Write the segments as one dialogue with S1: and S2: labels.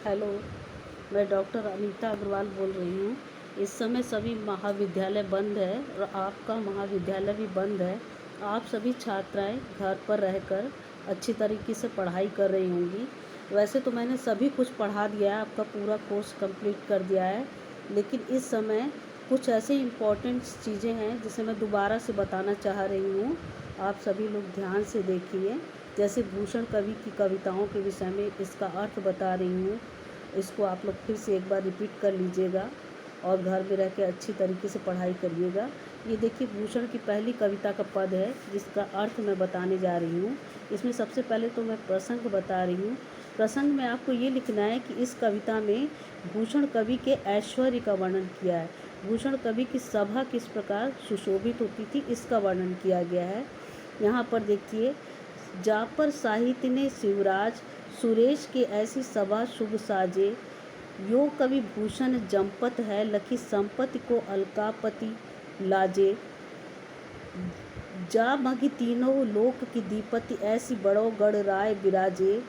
S1: Hello, मैं doctor Anita Agarwal बोल रही हूँ। इस समय सभी महाविद्यालय बंद है और आपका महाविद्यालय भी बंद है। आप सभी छात्राएं घर पर रहकर अच्छी तरीके से पढ़ाई कर रही होंगी। वैसे तो मैंने सभी कुछ पढ़ा दिया है, आपका पूरा कोर्स कंप्लीट कर दिया है, लेकिन इस समय कुछ ऐसे इम्पोर्टेंट चीज़ें हैं जिसे मैं दोबारा से बताना चाह रही हूँ। आप सभी लोग ध्यान से देखिए। जैसे भूषण कवि की कविताओं के विषय में इसका अर्थ बता रही हूँ। इसको आप लोग फिर से एक बार रिपीट कर लीजिएगा और घर में रह के अच्छी तरीके से पढ़ाई करिएगा। ये देखिए, भूषण की पहली कविता का पद है जिसका अर्थ मैं बताने जा रही हूँ। इसमें सबसे पहले तो मैं प्रसंग बता रही हूँ। प्रसंग में आपको ये लिखना है कि इस कविता में भूषण कवि के ऐश्वर्य का वर्णन किया है। भूषण कवि की सभा किस प्रकार सुशोभित होती थी, इसका वर्णन किया गया है। यहाँ पर देखिए, जा पर साहित्य ने शिवराज सुरेश के ऐसी सभा शुभ साजे, यो कवि भूषण जंपत है लखी संपत्ति को अलकापति लाजे। जा मघि तीनों लोक की दीपति ऐसी बड़ो गढ़ राय विराजे,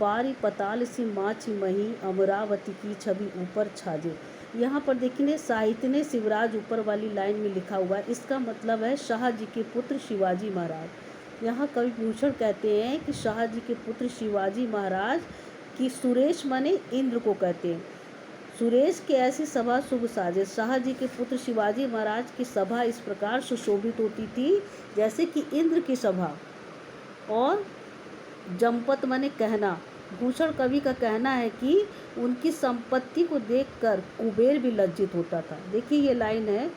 S1: बारी पताल सी माची मही अमरावती की छवि ऊपर छाजे। यहाँ पर देखिए, साहित्य ने शिवराज ऊपर वाली लाइन में लिखा हुआ है, इसका मतलब है शाहजी के पुत्र शिवाजी महाराज। यहाँ कवि भूषण कहते हैं कि शाहजी के पुत्र शिवाजी महाराज की सुरेश माने इंद्र को कहते हैं। सुरेश के ऐसी सभा शुभ साजे, शाहजी के पुत्र शिवाजी महाराज की सभा इस प्रकार सुशोभित होती थी जैसे कि इंद्र की सभा। और जंपत माने कहना, भूषण कवि का कहना है कि उनकी संपत्ति को देखकर कुबेर भी लज्जित होता था। देखिए ये लाइन है,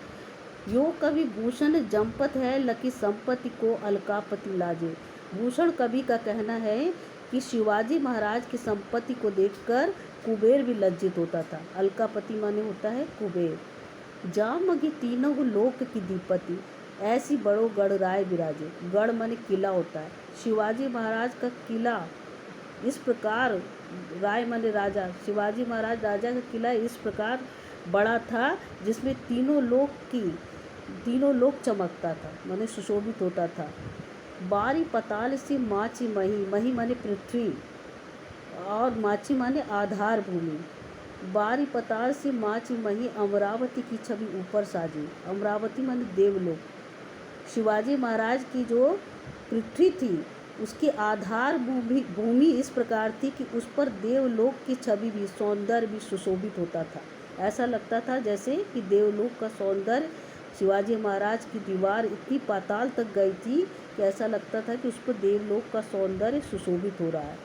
S1: यो कवि भूषण जंपत है लकी संपत्ति को अलकापति लाजे। भूषण कवि का कहना है कि शिवाजी महाराज की संपत्ति को देखकर कुबेर भी लज्जित होता था। अलकापति माने होता है कुबेर। जा मगी तीनों लोक की दीपति ऐसी बड़ो गढ़ राय विराजे। गढ़ माने किला होता है। शिवाजी महाराज का किला इस प्रकार, राय माने राजा, शिवाजी महाराज राजा का किला इस प्रकार बड़ा था जिसमें तीनों लोक चमकता था, माने सुशोभित होता था। बारी पताल सी माची मही, मही माने पृथ्वी और माची माने आधार भूमि। बारी पताल सी माची मही अमरावती की छवि ऊपर साजी। अमरावती माने देवलोक। शिवाजी महाराज की जो पृथ्वी थी उसकी आधार भूमि इस प्रकार थी कि उस पर देवलोक की छवि भी, सौंदर्य भी सुशोभित होता था। ऐसा लगता था जैसे कि देवलोक का सौंदर्य, शिवाजी महाराज की दीवार इतनी पाताल तक गई थी कि ऐसा लगता था कि उस पर देवलोक का सौंदर्य सुशोभित हो रहा है।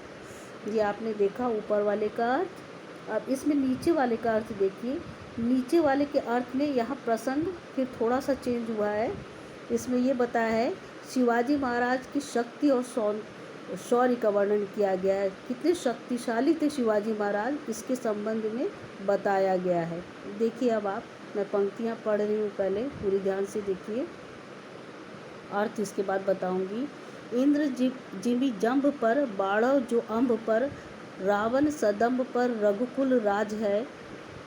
S1: ये आपने देखा ऊपर वाले का अर्थ। अब इसमें नीचे वाले का अर्थ देखिए। नीचे वाले के अर्थ में यहाँ प्रसंग फिर थोड़ा सा चेंज हुआ है। इसमें ये बताया है शिवाजी महाराज की शक्ति और शौर्य का वर्णन किया गया है। कितने शक्तिशाली थे शिवाजी महाराज, इसके संबंध में बताया गया है। देखिए, अब मैं पंक्तियाँ पढ़ रही हूँ, पहले पूरी ध्यान से देखिए, अर्थ इसके बाद बताऊंगी। इंद्र जिमि जंभ पर बाढ़ जो अम्ब पर, रावण सदम्ब पर रघुकुल राज है।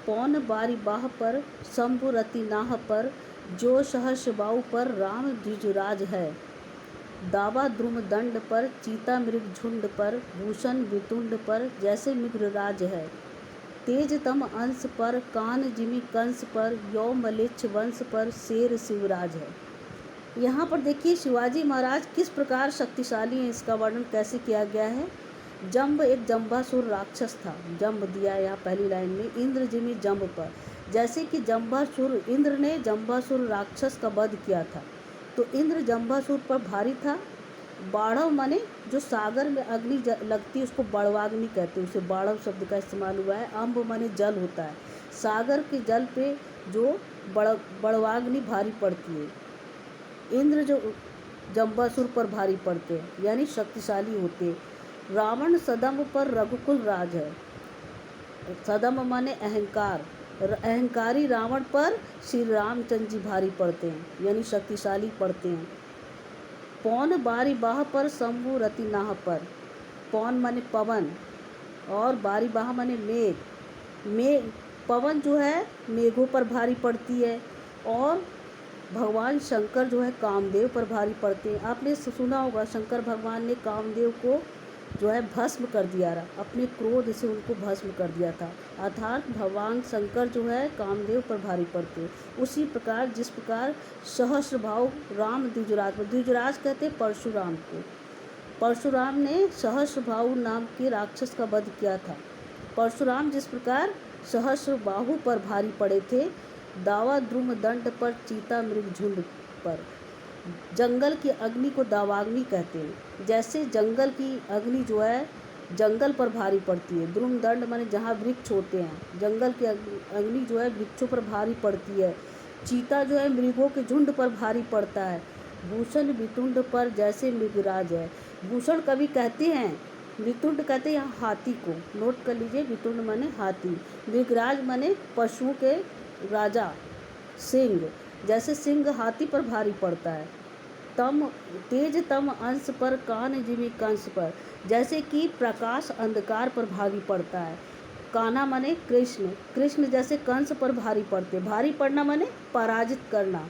S1: पौन बारी बाह पर शंभु रति नाह पर, जो सहर्ष बाहु पर राम द्विजराज है। दावा द्रुम दंड पर चीता मृग झुंड पर, भूषण वितुंड पर जैसे मिघ्रराज है। तेज तम अंश पर कान जिमि कंस पर, यौ मलेच्छ वंश पर शेर शिवराज है। यहाँ पर देखिए शिवाजी महाराज किस प्रकार शक्तिशाली हैं, इसका वर्णन कैसे किया गया है। जंब एक जंबासुर राक्षस था, जंब दिया यहाँ पहली लाइन में। इंद्र जिमि जंब पर, जैसे कि इंद्र ने जंबासुर राक्षस का वध किया था, तो इंद्र जंबासुर पर भारी था। बाढ़व माने जो सागर में अग्नि लगती है उसको बड़वाग्नि कहते हैं, उसे बाढ़व शब्द का इस्तेमाल हुआ है। अम्ब माने जल होता है, सागर के जल पे जो बड़वाग्नि भारी पड़ती है। इंद्र जो जंबासुर पर भारी पड़ते हैं यानी शक्तिशाली होते। रावण सदम्ब पर रघुकुल राज है। सदम्ब माने अहंकार, अहंकारी रावण पर श्री रामचंद्र जी भारी पड़ते हैं यानी शक्तिशाली पड़ते हैं। पौन बारी बाह पर शंभु रति नाह पर, पौन माने पवन और बारी बाह माने मेघ। पवन जो है मेघों पर भारी पड़ती है और भगवान शंकर जो है कामदेव पर भारी पड़ते हैं। आपने सुना होगा शंकर भगवान ने कामदेव को जो है भस्म कर दिया रहा, अपने क्रोध से उनको भस्म कर दिया था। अर्थात भगवान शंकर जो है कामदेव पर भारी पड़ते। उसी प्रकार जिस प्रकार सहस्र भाव राम द्विजराज, द्विजराज कहते परशुराम को, परशुराम ने सहस्र भाव नाम के राक्षस का वध किया था। परशुराम जिस प्रकार सहस्र बाहु पर भारी पड़े थे, दावा द्रुम दंड पर, चीता मृग झुंड पर। जंगल की अग्नि को दावाग्नि कहते हैं। जैसे जंगल की अग्नि जो है जंगल पर भारी पड़ती है, द्रुम दंड माने जहाँ वृक्ष होते हैं, जंगल की अग्नि जो है वृक्षों पर भारी पड़ती है। चीता जो है मृगों के झुंड पर भारी पड़ता है। भूषण वितुंड पर जैसे मृगराज है। भूषण कवि कहते हैं, वितुंड कहते हैं यहाँ हाथी को, नोट कर लीजिए, वितुंड माने हाथी, मृगराज माने पशुओं के राजा, सिंह, जैसे सिंह हाथी पर भारी पड़ता है। तम तेज तम अंश पर, कान जिमि कंस पर, जैसे कि प्रकाश अंधकार पर भारी पड़ता है। काना माने कृष्ण, कृष्ण जैसे कंस पर भारी पड़ते, भारी पड़ना माने पराजित करना,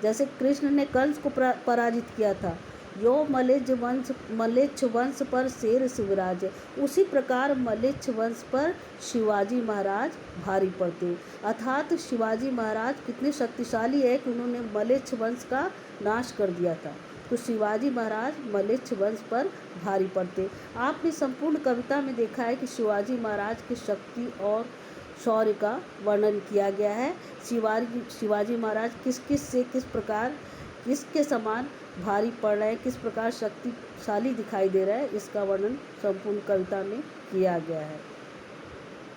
S1: जैसे कृष्ण ने कंस को पराजित किया था। यो मलेच्छ वंश पर शेर शिवराज, उसी प्रकार मलेच्छ वंश पर शिवाजी महाराज भारी पड़ते। अर्थात शिवाजी महाराज कितने शक्तिशाली है कि उन्होंने मलेच्छ वंश का नाश कर दिया था, तो शिवाजी महाराज मलेच्छ वंश पर भारी पड़ते। आपने संपूर्ण कविता में देखा है कि शिवाजी महाराज की शक्ति और शौर्य का वर्णन किया गया है। शिवाजी महाराज किस प्रकार किसके समान भारी पड़ रहे हैं, किस प्रकार शक्तिशाली दिखाई दे रहा है, इसका वर्णन संपूर्ण कविता में किया गया है।